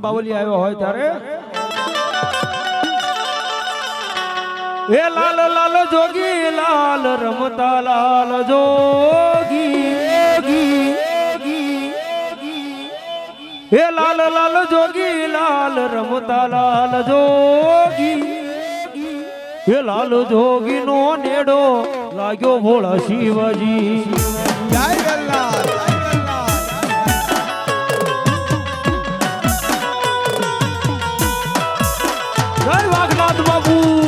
બાવલી આવ્યો હોય ત્યારે એ લાલ લાલ જોગી લાલ રમતા લાલ જોગી એ લાલ લાલ જોગી લાલ રમતા લાલ જોગી એ લાલ જોગી નો નેડો લાગ્યો ભોળા શિવજી જય ગલ્લા બાબુ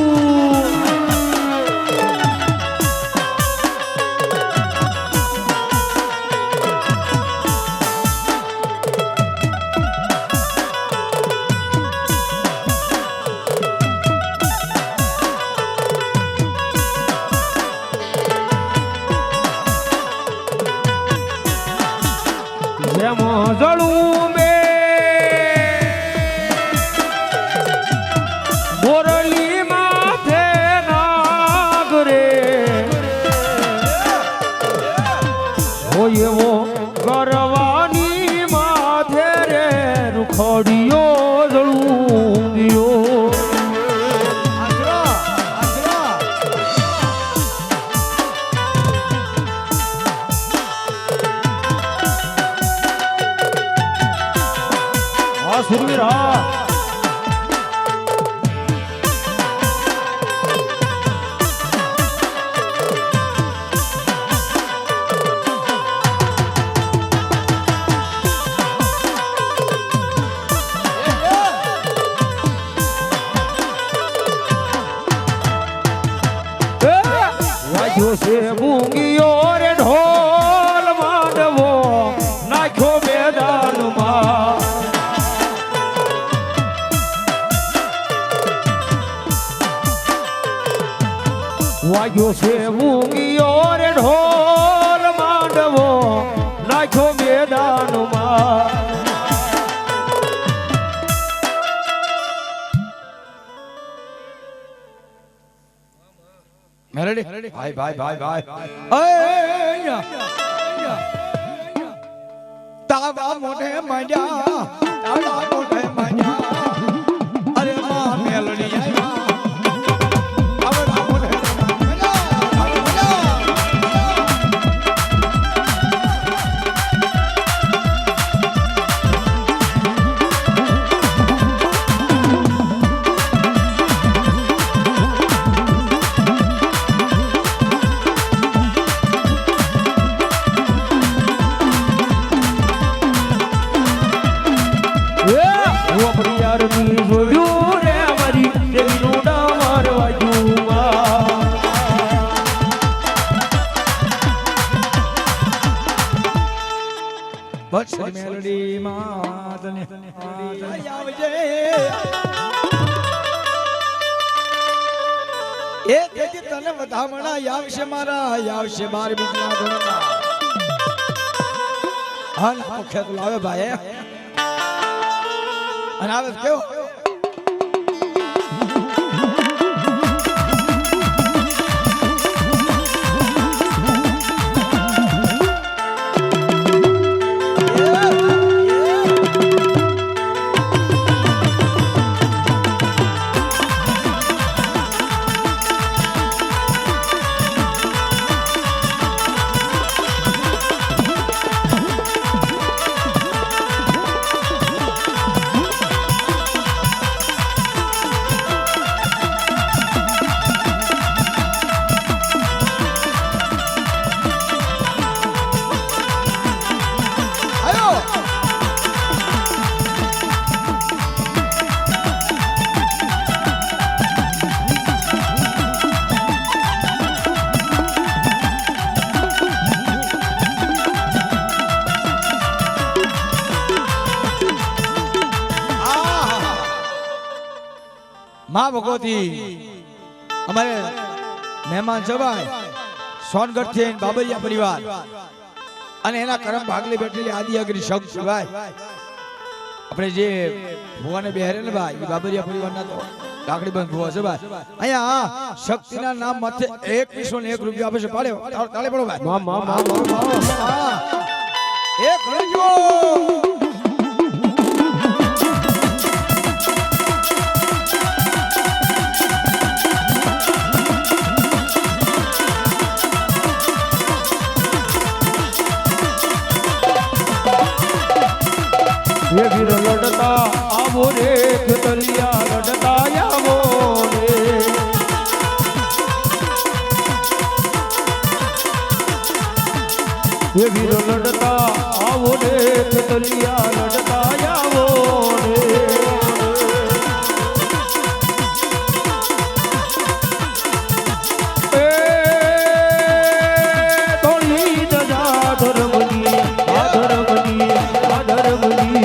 જેમ જળું એવો ગરવાની માથે રે રૂખડિયો જળુંગિયો આ સુરવીર હા से बूंगियो रे ढोल मांडवो नाख्यो मैदान मां वाग्यो से बूंगियो रे ढोल मांडवो नाख्यो मैदान मां મેલડી ભાઈ ભાઈ ભાઈ ભાઈ તાવા મોઢે માંડ્યા તાવા મોઢે માંડ્યા અરે માં મેલડી તાવા મોઢે Yeah! તને વધામણા આવશે મારા આવશે માર બીજના ધોરણના હા ના ખેત લાવે ભાઈ અને આવે કેવો માં ભગવતી અમારે મહેમાન છે ભાઈ સોનગઢ થી બાબરિયા પરિવાર અને એના કરમ ભાગલી બેઠેલી આદિ અગ્નિ શક્તિ ભાઈ આપણે જે ભુવાને બેહરે ને ભાઈ એ બાબરિયા પરિવારના તો કાકડી બંધ ભુવા છે ભાઈ અહીંયા શક્તિના નામ માથે 2101 રૂપિયા આપે છે પાડે તાળે પડો ભાઈ એક રજો ये वीर लड़ता आवो रे खेतलिया लड़ता आवो रे ये वीर लड़ता आवो रे खेतलिया लड़ता आवो रे थोड़ी दजा धर्मनी धर्मनी धर्मनी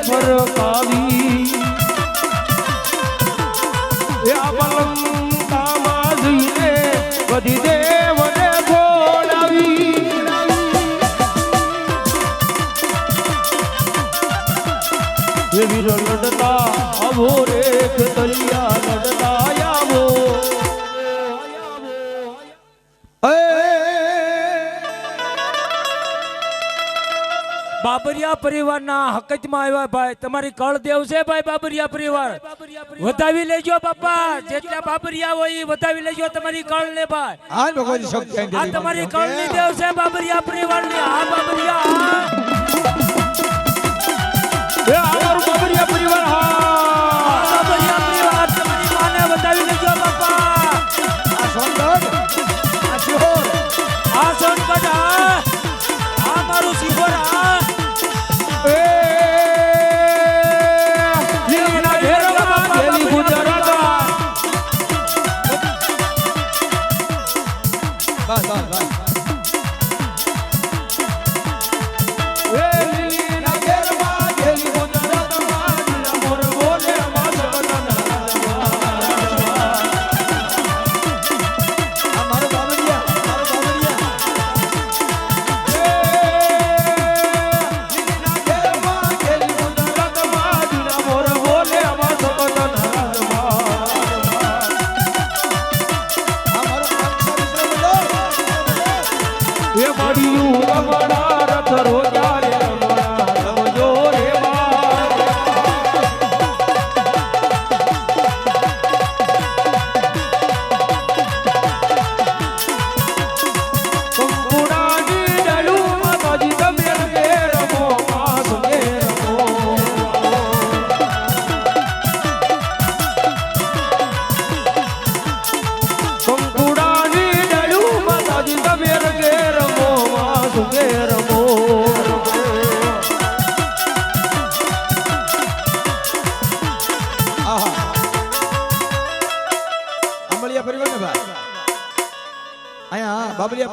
ફરકાવી એ આપલંકામાં જઈને બધી દેવને ખોડાવી એ વીર લડતા આવો રે ખેતલિયા લડતા આવો બાબરિયા પરિવારના હકતમાં આવ્યા ભાઈ તમારી કળદેવ છે ભાઈ બાબરિયા પરિવાર વધાવી લેજો બાપા જેટલા બાબરિયા હોય એ વધાવી લેજો તમારી કળ ને ભાઈ હા ભગવતી શક્તિ આ તમારી કળની દેવ છે બાબરિયા પરિવારની આ બાબરિયા એ અમારું બાબરિયા પરિવાર હા બાબરિયા પરિવાર તમારી માને વધાવી લેજો બાપા આ સોનગઢ આ શિહોર આ સોનગઢ આ મારું શિહોર એ લીલી ના ઘેરમાં ગેલી ગુજરાતમાં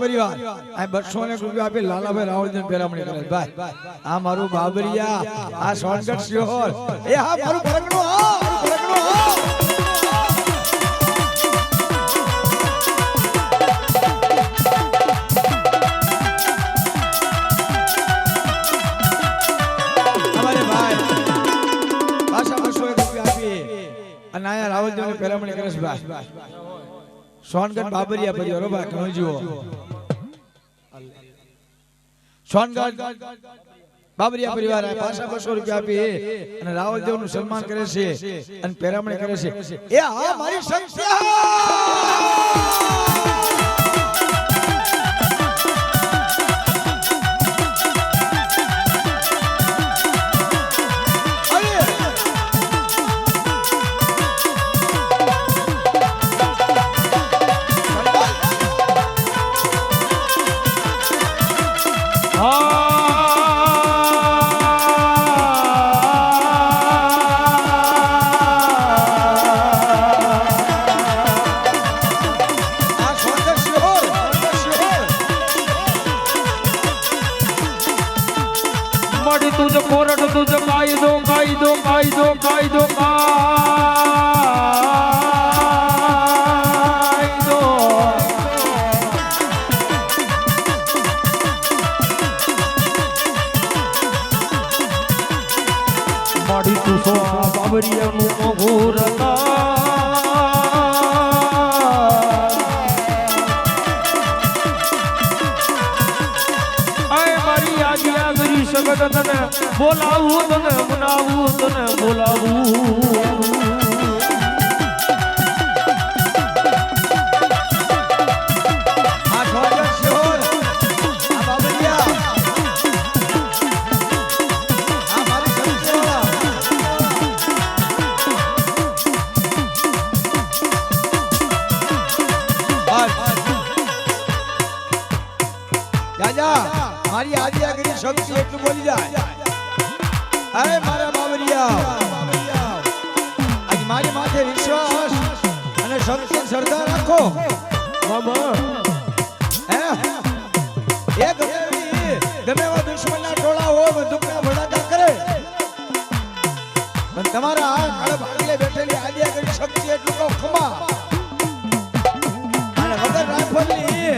પરિવાર આ 200 રૂપિયા આપી લાલાભાઈ રાવળજીને પેરામણી કરે ભાઈ આ મારું બાબરિયા આ સોનગઢ શિહોર એ હા મારું પરગણું હા પરગણું હા અને આયા રાવલજીને પેરામણી કરે છે ભાઈ સોનગઢ બાબરિયા પરિવાર રો ભાઈ ઘણો જીવો સોનગઢ બાબરિયા પરિવાર આ પાછા 200 રૂપિયા આપી અને રાવલદેવ નું સન્માન કરે છે અને પેરામણી કરે છે એ હા મારી સંખ્યા तुझ कोरड तुझ कायदो कायदो कायदो कायदो कायदो माडी तू सो बाबरिया नु घोरता सगत तने बोलावू तने मनावू तने बोलावू आ सोनगढ़ शोर आ बाबरिया आ मारी संख्या जा મારી આદિયાગીરી શક્તિ એટલું બોલી જાય અરે મારા બાબરિયા આજ મારી માથે વિશ્વાસ અને શક્તિ શ્રદ્ધા રાખો મામા હે એ ગમે એવા દુશ્મનના ટોળા હોય બંદૂકના ભડાકા કરે પણ તમારા આ કાળે ભાગલે બેઠેલી આદિયાગીરી શક્તિ એટલું કહો ખમા અને વગર રાફલની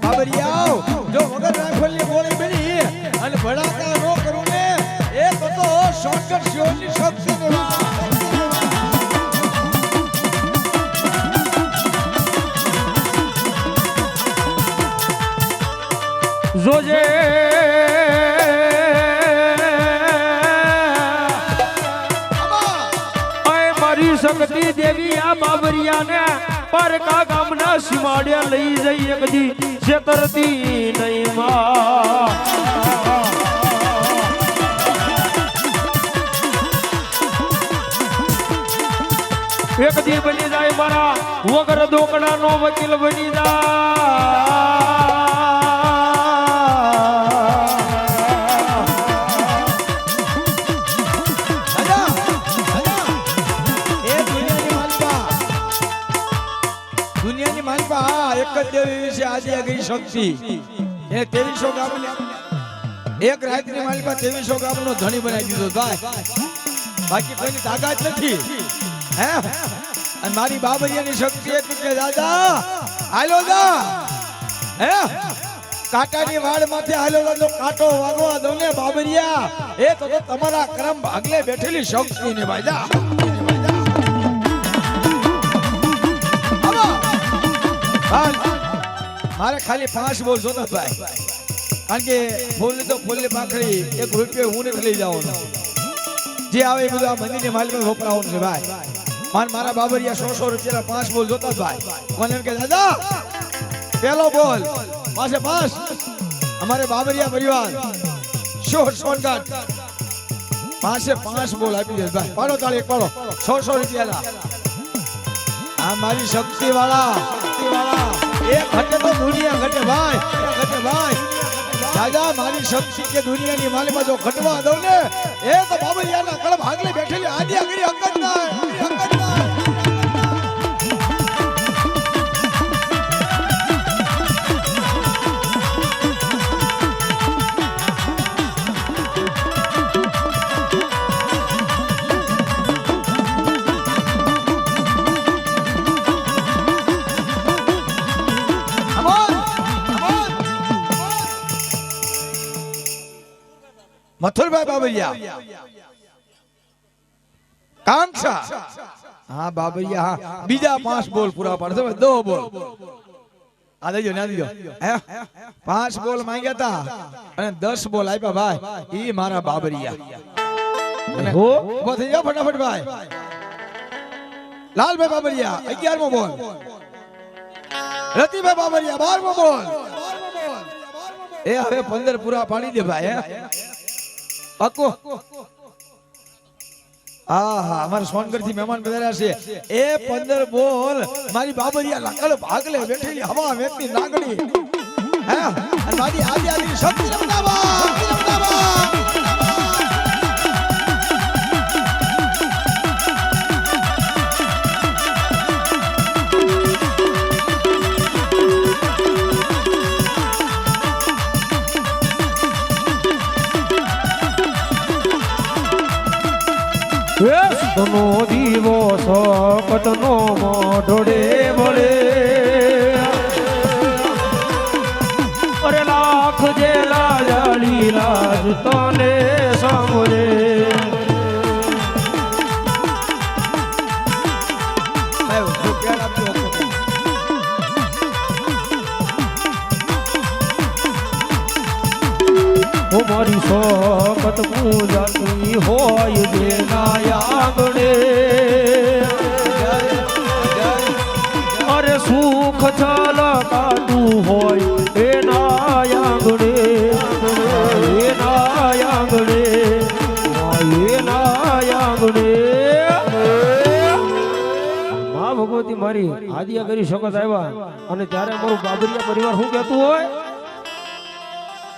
બાબરિયા જો વગર રાફલની ગોળી મળી અને ભડાકા નો કરું ને એ તો શોર્ટકટ શિહોરની શક્તિ ને જોજે મારી શક્તિ દેવી આ બાબરિયાને પારકા ગામના સીમાડ્યા લઈ જઈ એકદી છેતરતી નહીં માં એક દી બની જાય મારા વગર દોકડા નો વકીલ બની દુનિયાની માલિકા એક જ દેવી વિશે આજે ગઈ શક્તિ એ 2300 ગામ એક રાતની માલિકા 2300 ગામ નો ધણી બનાવી દીધો ભાઈ બાકી કોઈની તાકાત નથી હે અને મારી બાબરિયાની શક્તિ એટલી કે દાદા હાલો દા હે કાંટાની વાડ માથે હાલો દા તો કાંટો વાગવા દો ને બાબરિયા એ તો તમારા કરમ ભાગલે બેઠેલી શક્તિ ને ભાઈ જા મારે ખાલી 5 બોલ જોતા ભાઈ કારણ કે ફૂલની તો ફૂલની પાંખડી 1 રૂપિયો હું નથી લઈ જવાનો જે આવે એ બધું આ મંદિરની માલિકને વપરાવાનું છે ભાઈ મારા બાબરિયા 100 રૂપિયાના 5 બોલ જોતા ભાઈ મને એમ કે દાદા પેલો બોલ પાસે 5 અમારે બાબરિયા પરિવાર સોનગઢ પાસે 5 બોલ આપી દે ભાઈ પાડો તાળી એક પાડો 100 રૂપિયાના આ મારી શક્તિ વાળા એક ઘટે તો દુનિયા ઘટે ભાઈ દાદા મારી શક્તિ કે દુનિયાની માલિકા જો ઘટવા દઉં ને એ તો બાબરિયાના કળમ ભાગલે બેઠેલી આદિયાગીરી હકત ના મથુરભાઈ બાબરિયા કાંક્ષા હા બાબરિયા હા બીજા 5 બોલ પૂરા પાડશે 2 બોલ આ દેજો ના દેજો હે 5 બોલ માંગ્યા હતા અને 10 બોલ આપ્યા ભાઈ ઈ મારા બાબરિયા અને હો ઉભો થઈ જાઓ ફટાફટ ભાઈ લાલભાઈ બાબરિયા 11મો બોલ રતિભાઈ બાબરિયા 12મો બોલ એ હવે 15 પૂરા પાડી દે ભાઈ હે પાકો આહા અમારા સોનગઢ થી મહેમાન પધાર્યા છે એ 15 બોલ મારી બાબરિયા લાકડ ભાગલે બેઠેલી હવા વેચતી નાગણી હે અને મારી આદિ શક્તિ રમદાવા તનો દીવો સપતનો મોઢોડે વળે અરે લાખ જેલા જાળી લાજ તને સાંભળે મારી સપત પૂજાતી હોય દેના આંગણે અરે સુખ છલકાતું હોય એના આંગણે એના આંગણે એના આંગણે મા ભગવતી મારી આદિયા કરી શકત આવ્યા અને ત્યારે અમારું બાબરિયા પરિવાર શું કહેતું હોય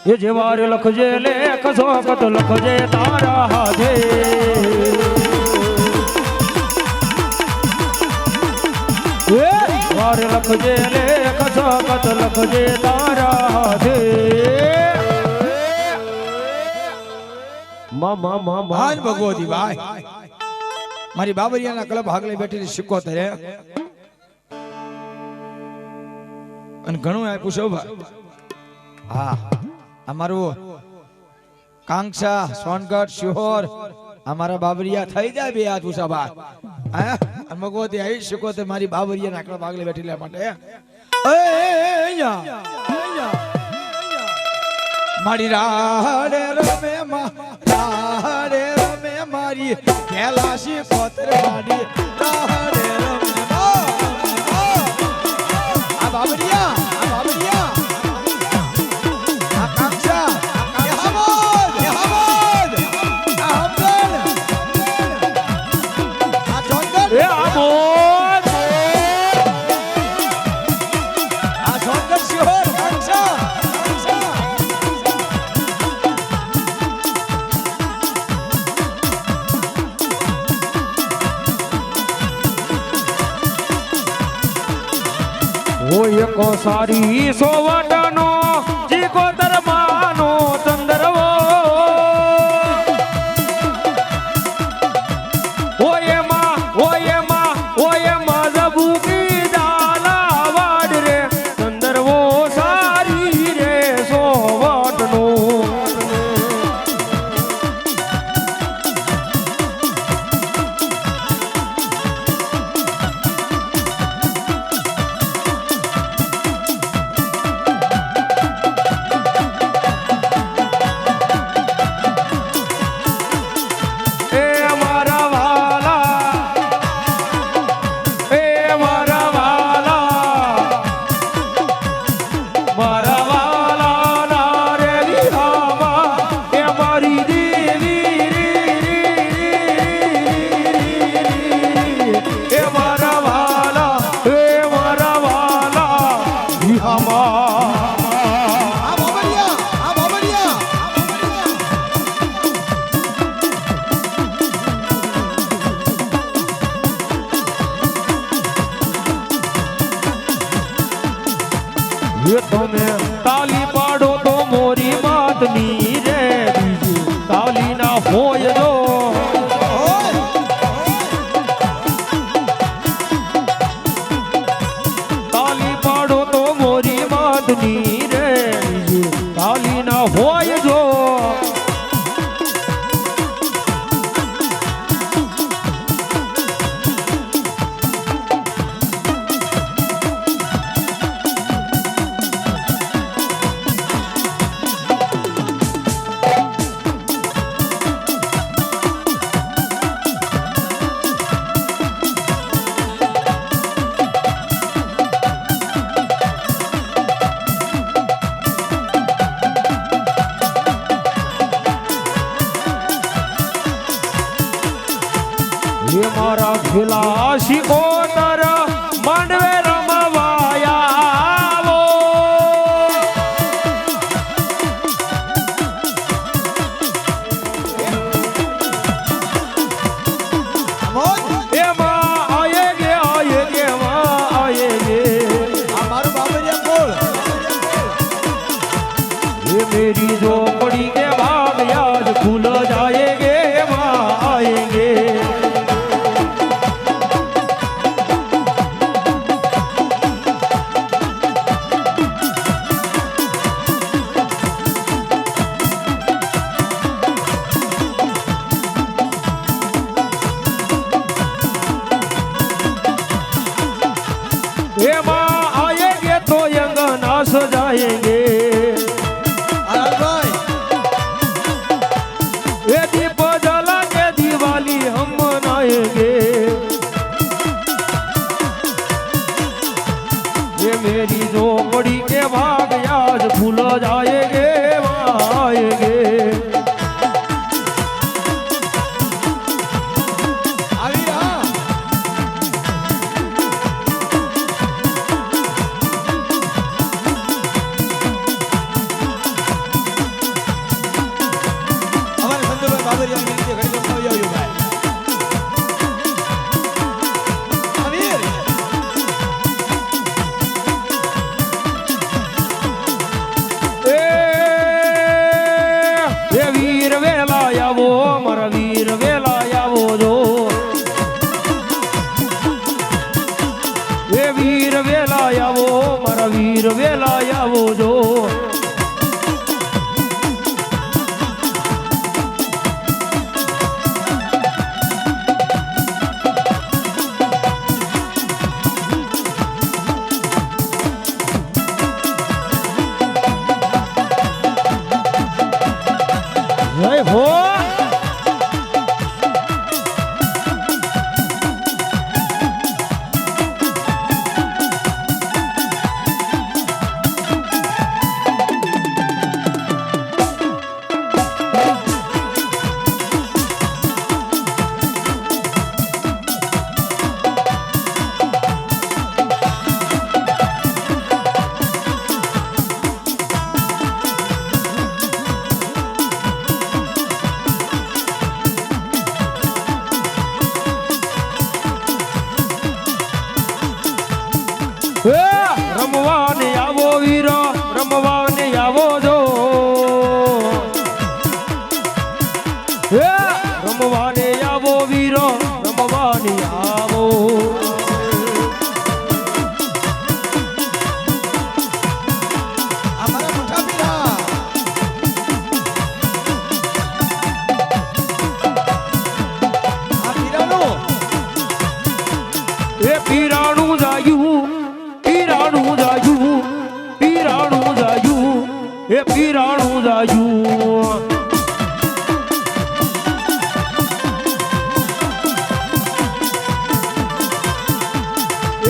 એ જેવારે લખજે લેખ સોકત લખજે તારા હાથે એ વારે લખજે લેખ સોકત લખજે તારા હાથે મામા મામા ભાન ભગવતી ભાઈ મારી બાબરિયાના ક્લબ આગળ બેઠેલી 77 અને ઘણું આપ્યું છે ભાઈ હા અમારું કાંક્ષા સોનગઢ શિહોર અમારા બાબરિયા થઈ જાય બે હાથ ઊંચા ભાઈ હે ભગવતી આવી શકો તે મારી બાબરિયાના આકડા ભાગલે બેઠેલા માટે મારી રાડે રમે મારી કેલાશી પોતર માડી રાડે રમે આ બાબરિયા કો સારી સોવટનો જીકોતર માનો ચંદ્રવો ઓયમાં જબુકી ડાલા વાડ રે ચંદ્રવો સારી રે સોવટનો તમે તાલી પાડો તો મોરી માતની રે બીજી તાલી ના હોય જો તાલી પાડો તો મોરી માતની રે બીજી તાલી ના હોય જો મારા ખેલા શિકોતર માંડવે રમવાયા આવો. એમાં આયેગે આયેગે માં આયેગે. આ મારું બાબરિયા કોળ ये मेरी झोपड़ी के भाग आज खुल जाएंगे वहाँ आएंगे. ये माँ आएंगे तो अंगना सजाएंगे. ભાઈ ये दीप जला के दिवाली हम मनाएंगे. ये मेरी झोपड़ी के भाग आज खुल जाएंगे वहाँ आएंगे. આવી રહ્યા અમારે સંજયભાઈ બાબરિયાની વિનંતી ઘડી ગમતા આવ્યો ભાઈ અમીર ये वीर वेला आवो मारा वीर वेला आवो जो. ये वीर वेला आवो मारा वीर वेला आवो जो. जय हो. રમવાને આવો વીરો રમવાને આવો જો. રમવાને આવો વીરો રમવાને આવો. અમારા મોટા પીરા આ પીરાનું એ પીરાણું જાયું પીરાણું જાયું પીરાણું જાયું એ પીરાણું જાયું.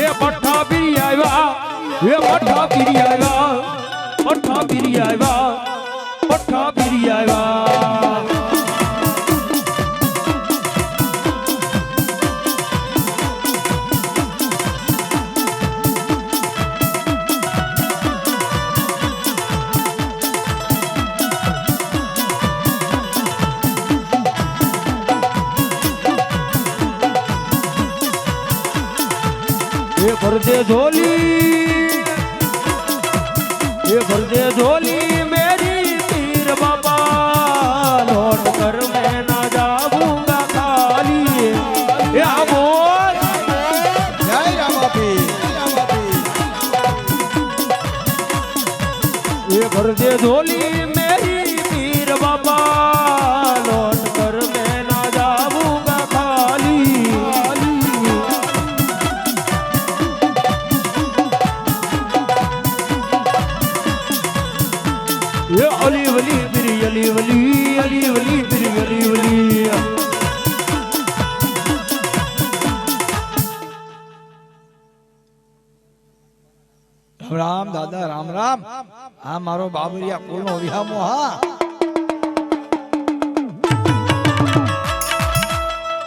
એ પઠ્ઠા પીરી આવ્યા એ પઠ્ઠા પીરી આવ્યા પઠ્ઠા પીરી આવ્યા પઠ્ઠા પીરી આવ્યા. ये भर दे झोली ये भर दे झोली मेरी पीर बाबा लौट कर मैं ना जाऊंगा खाली. ये बोल જય રામાપી ये भर दे झोली मेरी पीर बाबा लौट कर मैं ना जाऊंगा खाली. ये अली वली बिरी अली वली बिरी अली वली. રામ રામ દાદા રામ રામ આ મારો બાબરિયા કુળનો વિહામો હા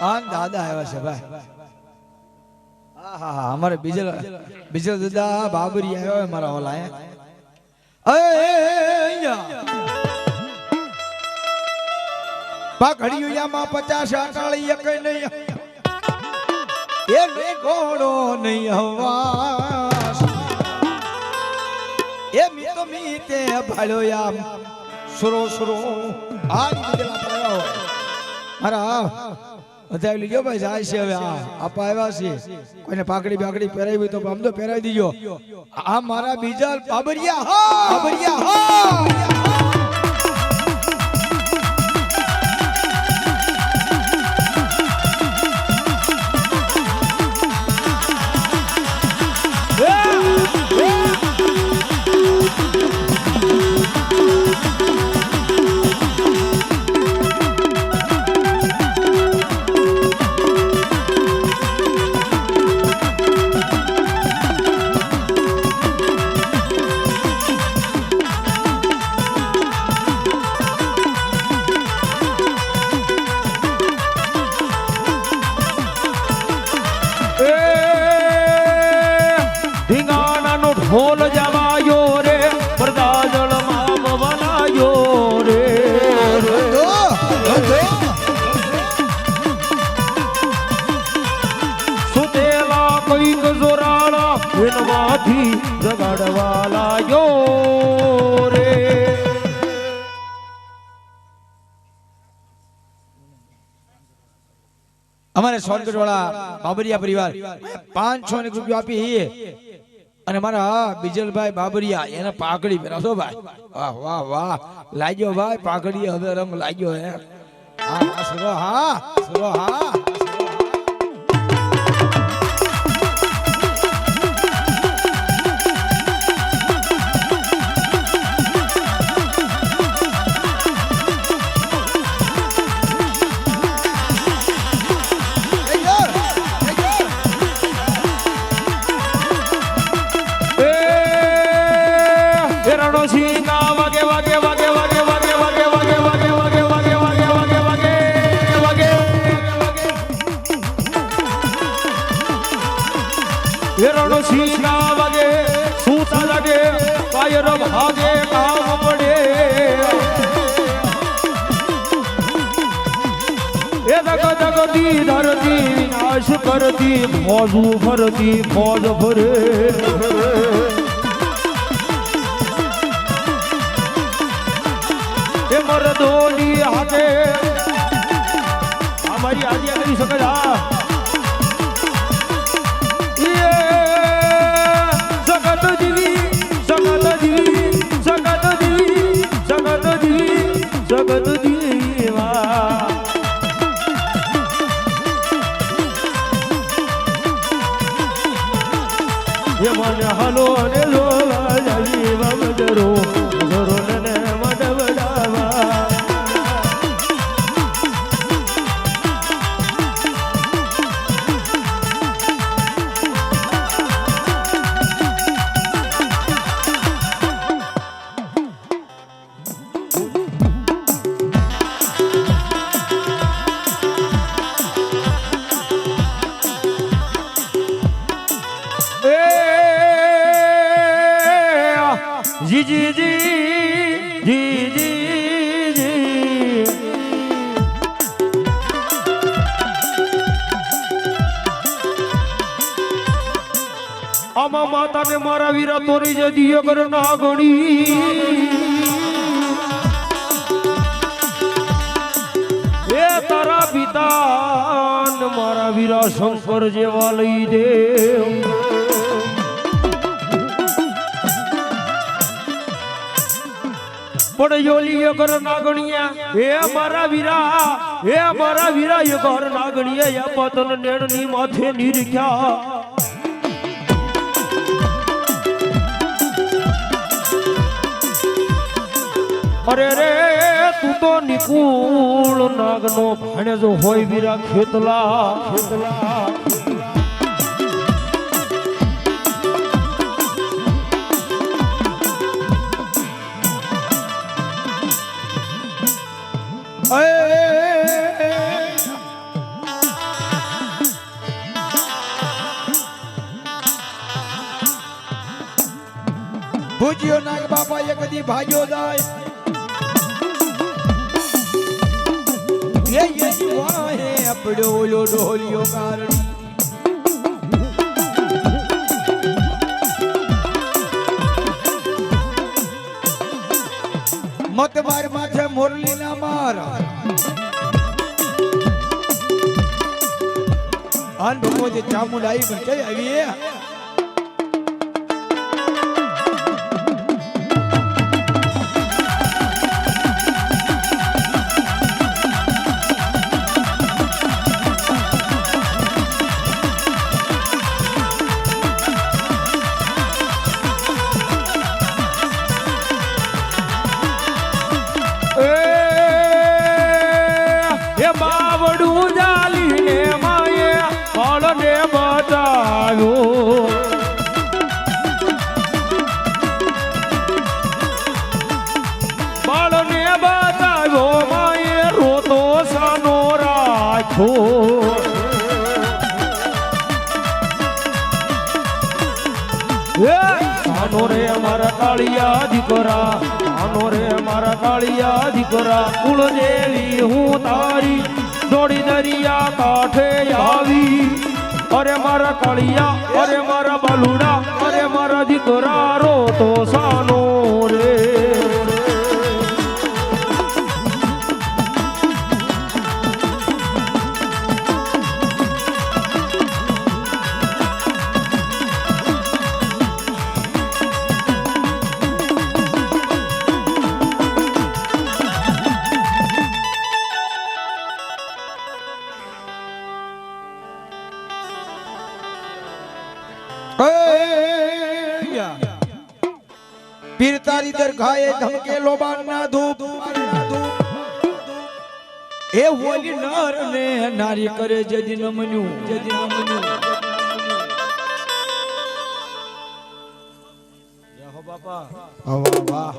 આ દાદા દાદા આવ્યા છે ભાઈ હા અમારે બીજલ દાદા બાબરી આવ્યો મારા ઓલા પાઘડિયામાં 50 આટાળી એક નહીં એ નહીં ઘોડો નહીં હવા એ મી તો મી તે ભાળ્યો આમ સુરો સુરો આ બીજલા પાયા હોય મારા બતાવી લીજો ભાઈ જાય છે હવે આપા આવ્યા છે કોઈને પાઘડી બાગડી પહેરાવી તો આમ તો પહેરાવી દીજો આ મારા બીજલ બાબરિયા હા બાબરિયા હા ઢોલ જવાયો રે પ્રદાજળ મામ વલાયો રે સુતેલા કોઈક જોરાળા એનમાંથી જગાડવા લાયો રે અમારે સોનગઢ વાળા બાબરિયા પરિવાર 500 રૂપિયા આપી અને મારા બીજલભાઈ બાબરિયા એને પાઘડી પહેરાવશો ભાઈ વાહ વાહ વાહ લાગ્યો ભાઈ પાઘડી હવે રંગ લાગ્યો હે હા સરો હા સરો હા સીના વાગે સૂતા લાગે પાયર ભાગે કામ પડે એ જગ જગતી ધરતી વિનાશ કરતી ફોજ ફરતી ફોજ ફરે એ મરદોની હાથે અમારી આજે કરી શકે જગત દીવા એ મને હલો ને લોલા જલી બગડરો ગરો ને મડવડાવા જી જી જી જી જી જી આમા માતાને મારા વીરા તોરી જે દિયો કર ના ગણી એ તારા પિતા મારા વીરા શંકર જેવા લઈ દે પણ યોલી કર નાગણિયા હે મારા વીરા એ કર નાગણિયા પતન નેણની માથે નિરખ્યા અરે રે તું તો નિકુળ નાગનો ભાણેજો હોય વીરા ખેતલા ભૂજ્યો નાગ બાપા એ કદી ભાગ્યો જાય એ વાહે આપડો ઓલો ડોલિયો કારણી મત માર માથે મોરલી ના માર અન ભગવતી ચામુંડાઈ પણ કઈ આવી આનો રે મારા કાળિયા દીકરા આનો રે મારા કાળિયા દીકરા કુળ જેવી હું તારી દોડી દરિયા કાંઠે આવી અરે મારા કાળિયા અરે મારા બાલુડા અરે મારા દીકરા રો તો સાનો રે પીર તારી દરગાહે ધમકે લોબાન ના ધૂપ એ હોલી નર ને નારી કરે જદી નમન્યું બાપા વાહ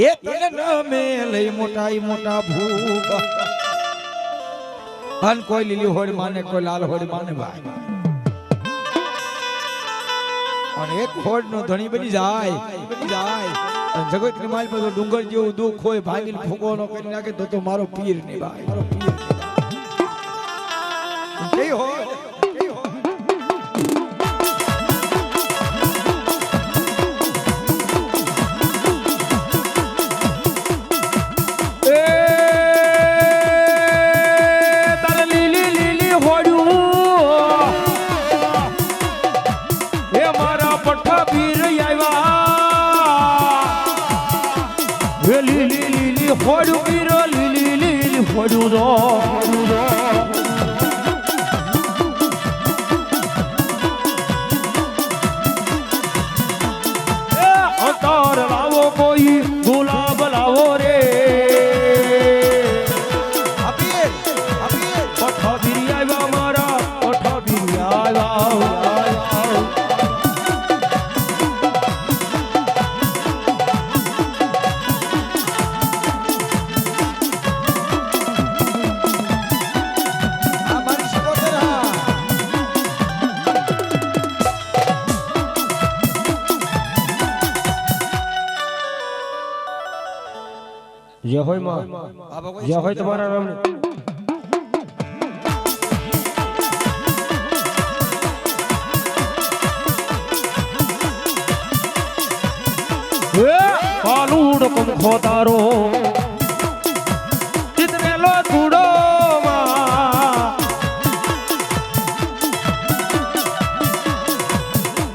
એ તને નમે લઈ મોટા ભૂપ અન કોઈ લીલી હોડ માને કોઈ લાલ હોડ માને ભાઈ અને એક હોડ નો ધણી બની જાય અને જગત ની માલ પર ડુંગર જેવું દુઃખ હોય ભાગીને ફૂગો નો કરી નાખે તો મારો પીર ને ભાઈ મારો પીર જય હો ફોડું પીરો લીલી ફોડું રો અતાર લાવો કોઈ ગુલાબ લાવો રે પઠા બીરી આવ્યા મારા પઠા બીરી આવ્યા જય હોય માં જય હોય તમારા નામને કાલુડ કમખો તારો ચિતરેલો ધૂડો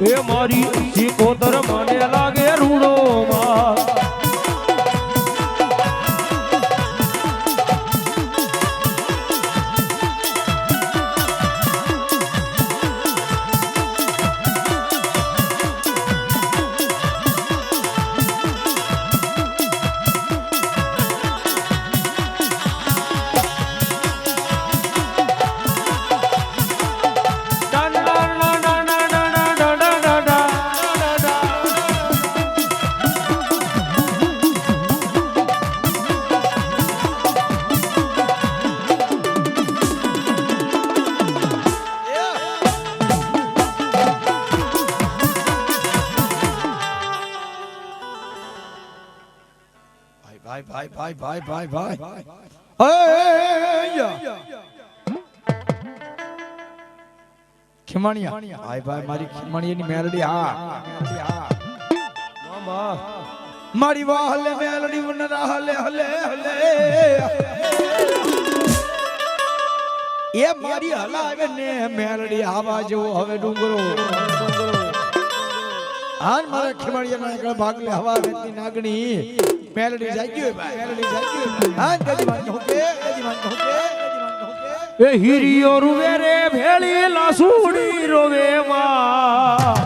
એ મારી સિકોતર માને લાગે રૂડો માં ખીમણિયા ભાઈ ભાઈ મારી ખીમણિયાની મેલડી હા મામા મારી વાહ હલે મેલડી વનરા હલે હલે હલે એ મારી હલાવે ને મેલડી આવા જેવો હવે ડુંગરો આન મારા ખીમણિયાના એકલા ભાગલે હવા વેતી નાગણી મેલડી જાગ્યો ભાઈ મેલડી જાગ્યો આન ગજમાન હોકે એ હિરિયો રૂવે રે ભેળી લાસુડી રોવે માં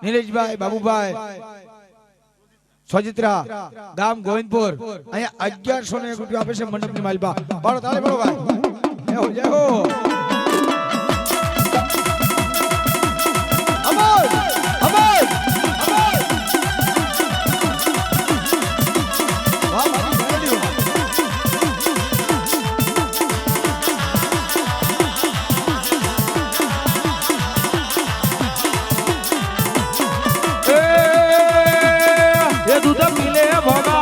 નીલેશભાઈ બાબુભાઈ સોજિત્રા ગામ ગોવિંદપુર અહીંયા 1101 રૂપિયા આપે છે મંડપની માલપા બાળો તારે બોલો ભાઈ જય હો અમર અમર અમર વાહ મારી મેલડી એ દૂધ પીલે ભગા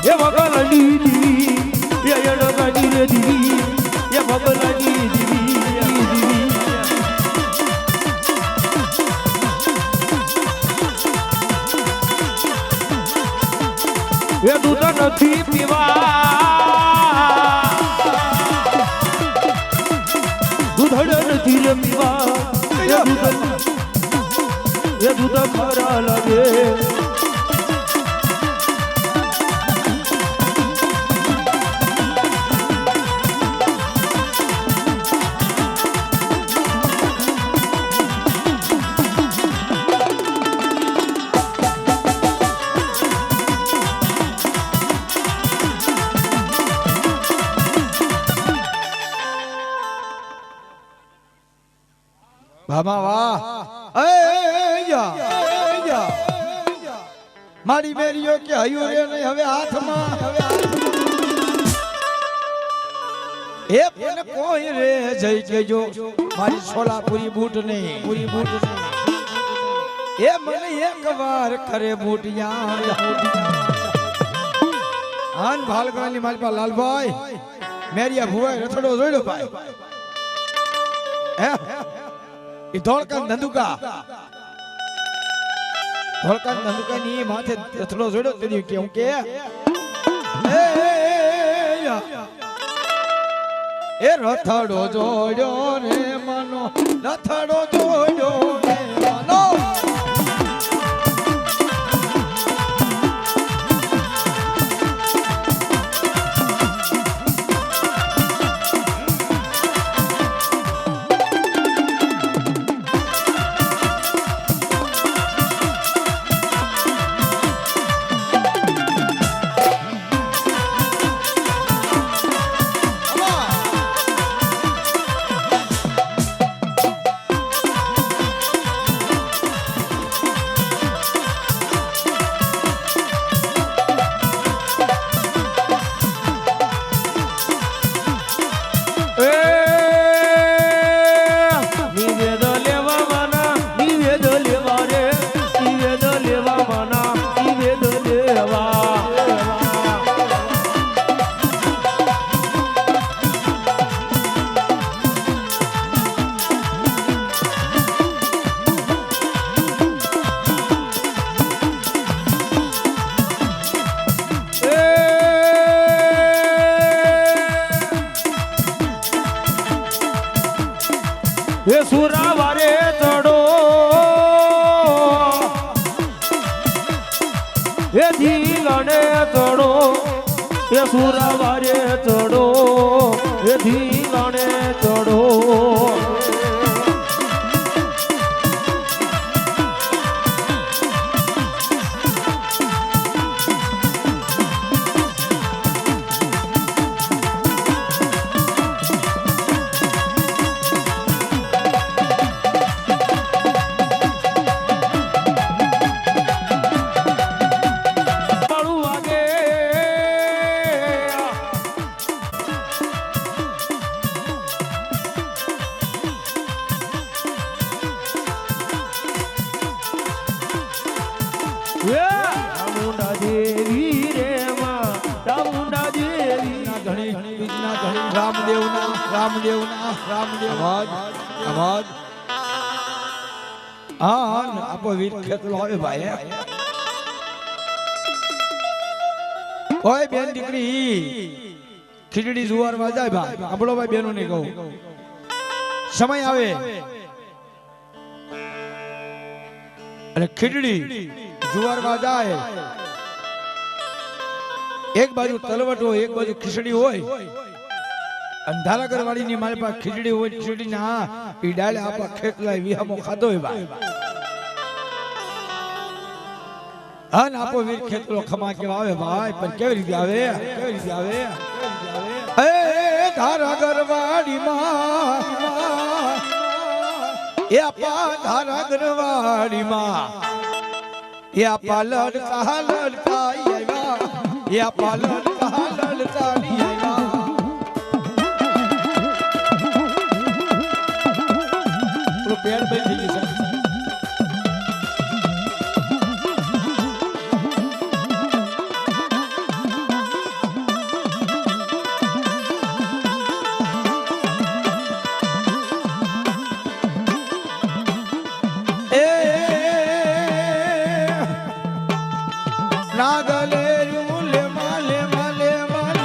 એ ભગલ દીદી એ એડગડી રે દીદી એ ભગલ દીદી એ દૂધ નથી પીવા દૂધડ નથી રે પીવા એ દૂધ ખરા લાગે બાબા વાહ મારી મેરીઓ કે હયું રે નહીં હવે હાથમાં એ પણ કોઈ રે જઈ કેજો મારી સોલાપુરી બૂટ નહીં પૂરી બૂટ નહીં એ મને એક વાર કરે બૂટિયા આન ભાલગણાની માલપા લાલભાઈ મેરિયા ભુવાઈ રથડો જોડ્યો ભાઈ હે એ ધોળકાન ધંધુકા ની માથે રથડો જોડ્યો તે કે હું કે એ રથડો જોડ્યો રે માનો રથડો જોડ્યો રે માનો એ સુરાવારે ચડો એ ધીંગણે ચડો એ સુરાવારે ચડો એ ધીંગણે ચડો ચામુંડા દેવી રે માં ચામુંડા દેવી ના ધણી બીજના ધણી રામદેવના અવાજ હા આપો વીર ખેતલો આવે ભાઈ ઓય બેન દીકરી ખીચડી જુવાર માં જાય ભાઈ આપણો ભાઈ બેનો ને કહું સમય આવે અને ખીચડી જુવાર માં જાય એક બાજુ તલવટ હોય એક બાજુ ખીચડી હોય અંધારા કરવાડી ની મારી પાસે ખીચડી હોય ખીચડી ના ઈ ડાળે આપા ખેતલા વિહામો ખાધો હોય ભાઈ હન આપો વીર ખેતલો ખમા કેવા આવે ભાઈ પણ કેવી રીતે આવે એ ધારા ગરવાડી માં એ આપા ધારા ગરવાડી માં એ આપા લડકા આવ્યા એ આપા લડકા આવ્યા પેડ બંધ થઈ ગયું નાગલે રૂલે માલે માલે માલે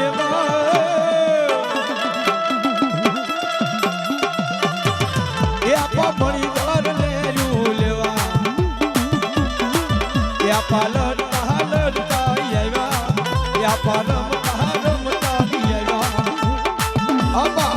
એ આપા મણી ઘર લે રૂલેવા એ આપા લડતા આવ્યા એ આપા રમતા આવ્યા આપા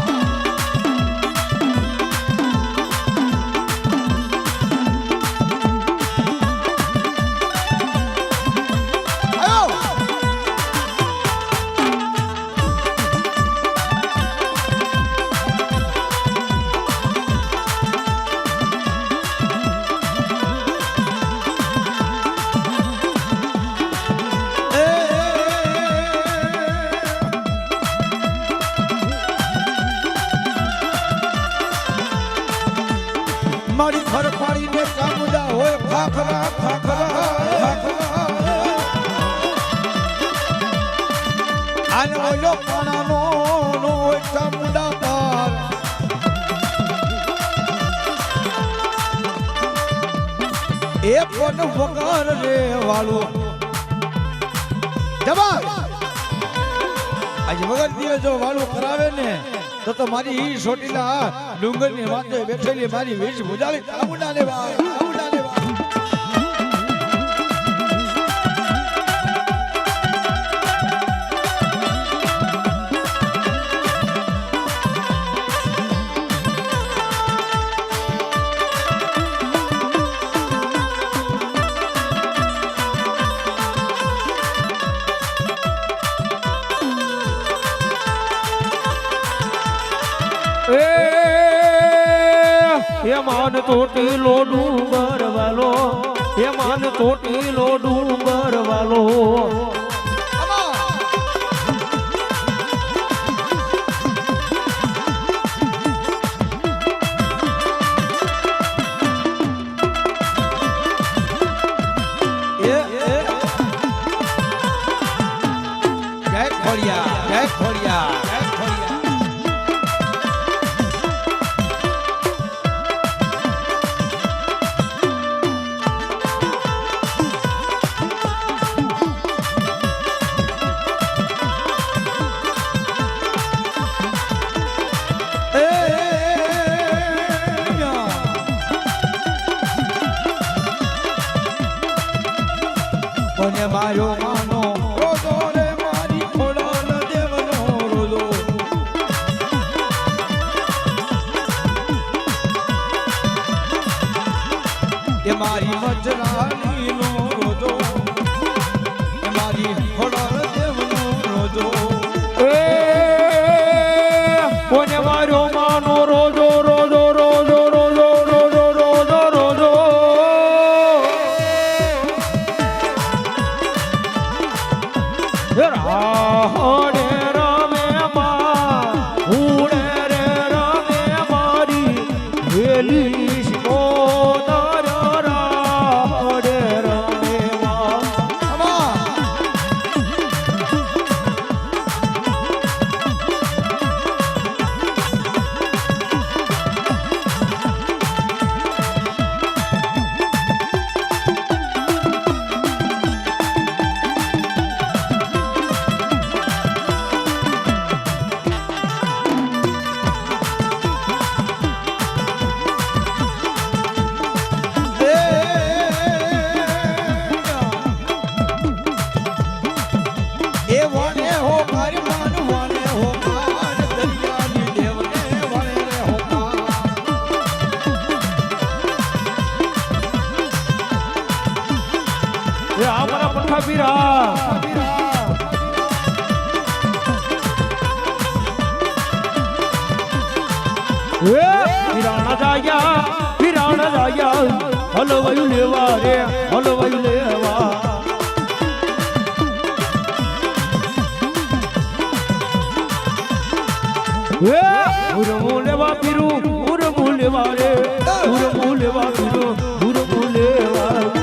મારી ઘર પાડીને ચામુંડા હોય ખાખરા ખાખરા આને ઓલો પાણાનો નો હોય ચામુંડા પાર એ પણ વગર રે વાળો જબા આજે વગર દીવે જો વાળું કરાવે ને તો મારી ઈ છોટીલા ડુંગર ની વાતે બેઠેલી મારી વેશ બુજાવી ચામુંડા ને ભાઈ ચામુંડા ને ભાઈ એ માન તોટેલો ડુંગર વાલો એ માન તોટેલો ડુંગર વાલો જય ખોડિયા જય ખોડિયા કોને મારો માનો રોજો રે મારી ખોડલ દેવનો રોજો એ મારી મજરાણી નો રોજો એ મારી ખોડલ દેવનો રોજો કોને મારો માનો રોજો રોજો રોજો રોજો રોજો રોજો રોજો રાહડે રમે માં ઉડે રે રમે મારી વેલી શિકોદર રાહડે રમે માં ખબીરા વિરાણા જાયા હલવાયું લેવા રે હલવાયું લેવા ઉરમું લેવા પીરું ઉરમું લેવા રે ઉરમું લેવા પીરું ઉરમું લેવા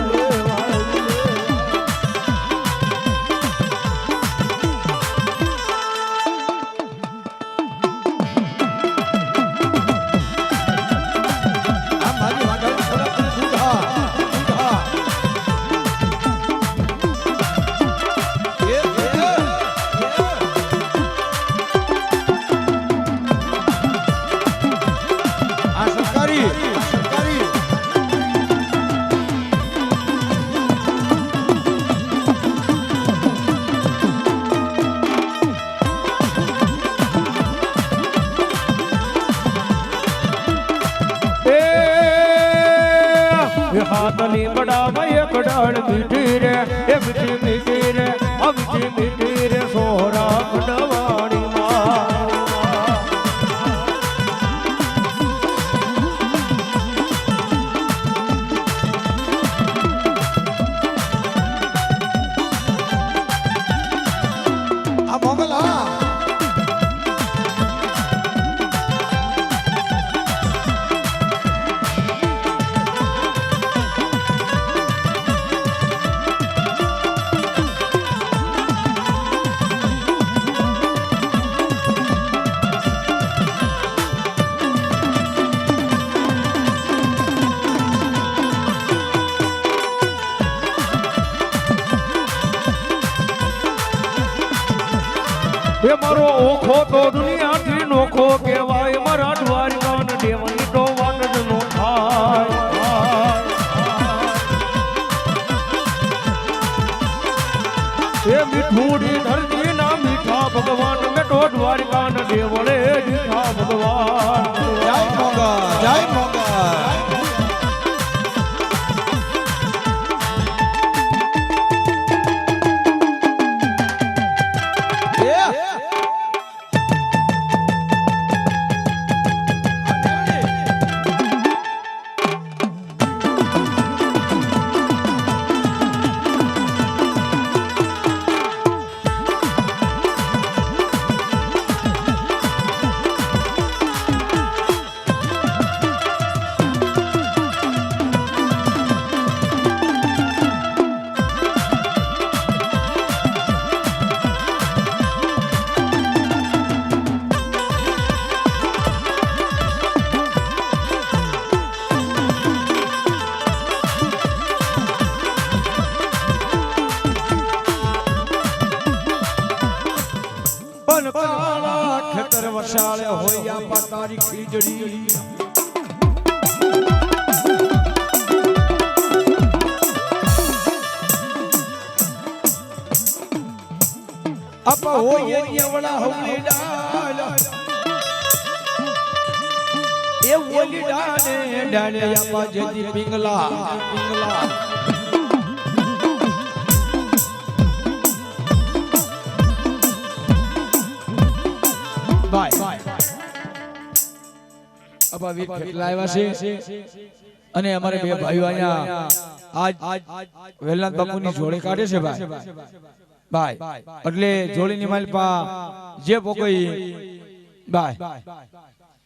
हाथली बड़ा भैया कड़ाड़ मीठी रे ए मीठी रे अब मीठी रे सोहरा कड़वाड़ी એ મારો ઓખો તો દુનિયાથી નોખો કહેવાય મારા દ્વારકાન દેવની તો વાત જ નો થાય એ મીઠુડી ધરતી ના મીઠા ભગવાન મેટો દ્વારકાન દેવળે મીઠા ભગવાન જય મોગા જય મોગા ખેતર વસાળે હોયા પાતારી ખીજડી આપા હોયે યવડા હોલી ડાલ એ ઓલી ડાને ડાને આપા જેતી પિંગલા અને અમારે બે ભાઈઓ અહીંયા આજ વેલનાથ બાપુની જોડી કાઢે છે ભાઈ એટલે જોડીની માલપા જે પોકોઈ ભાઈ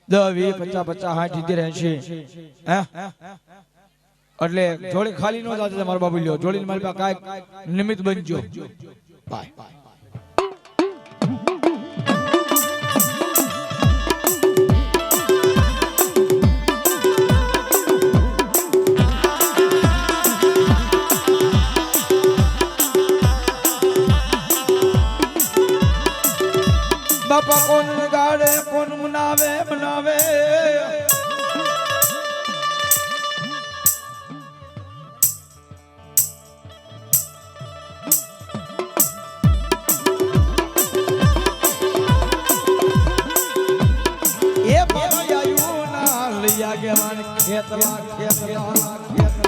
10 20 50 60 70 80 એટલે જોડી ખાલી નો જાતે મારો બાપુ લ્યો જોડીની માલપા કાંઈક નિમિત્ત બનજો ભાઈ બાપા કોણ ગાડે કોણ મનાવે મનાવે એ બાબા આયુ ના લઈયા કે માન ખેતલા ખેતલા ખેતલા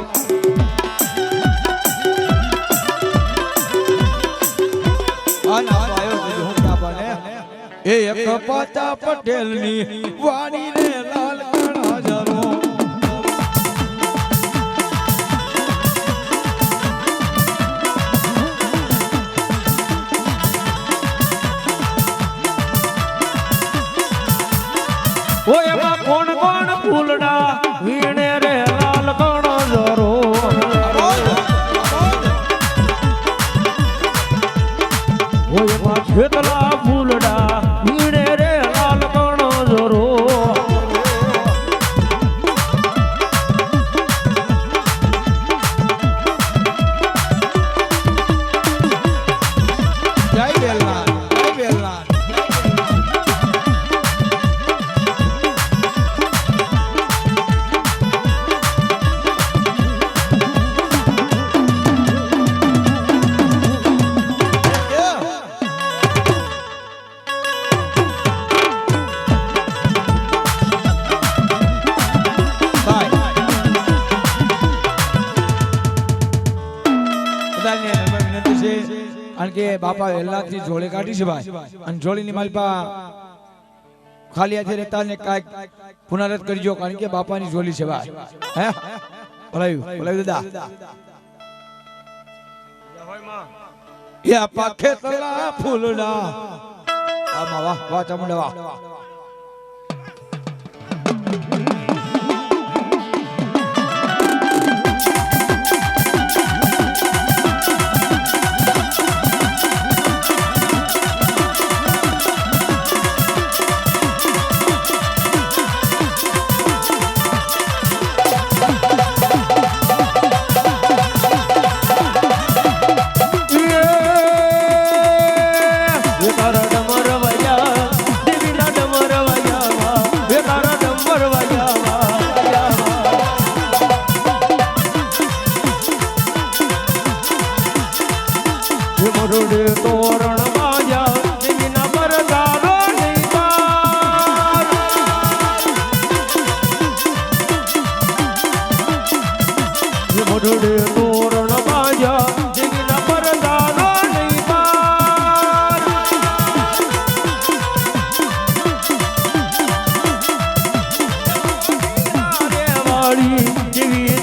એક પાતા પટેલની વાણીને લાલ કણા જરો ઓ એમાં કોણ કોણ ફૂલડા વીણે રે લાલ કણો જરો ઓ એમાં ખેતલા ફૂલડા વીણે રે લાલ કણો જરો જય બેલનાથ જય બેલનાથ કે બાપા વેલાથી જોડે કાઢી છે ભાઈ અને જોડીની માલપા ખાલી હાથે રહેતા ને કાંઈક પુનરાવર્ત કરજો કારણ કે બાપાની જોડી છે ભાઈ હે બોલાવ્યું દાદા યા પાખે તલા ફૂલડા આમાં વાહ વાહ ચામુંડા વાહ તોરણ બાજા દેવીના પરદારો નહીં પાર મોઢડે તોરણ બાજા દેવીના પરદારો નહીં પાર વાળી જેવી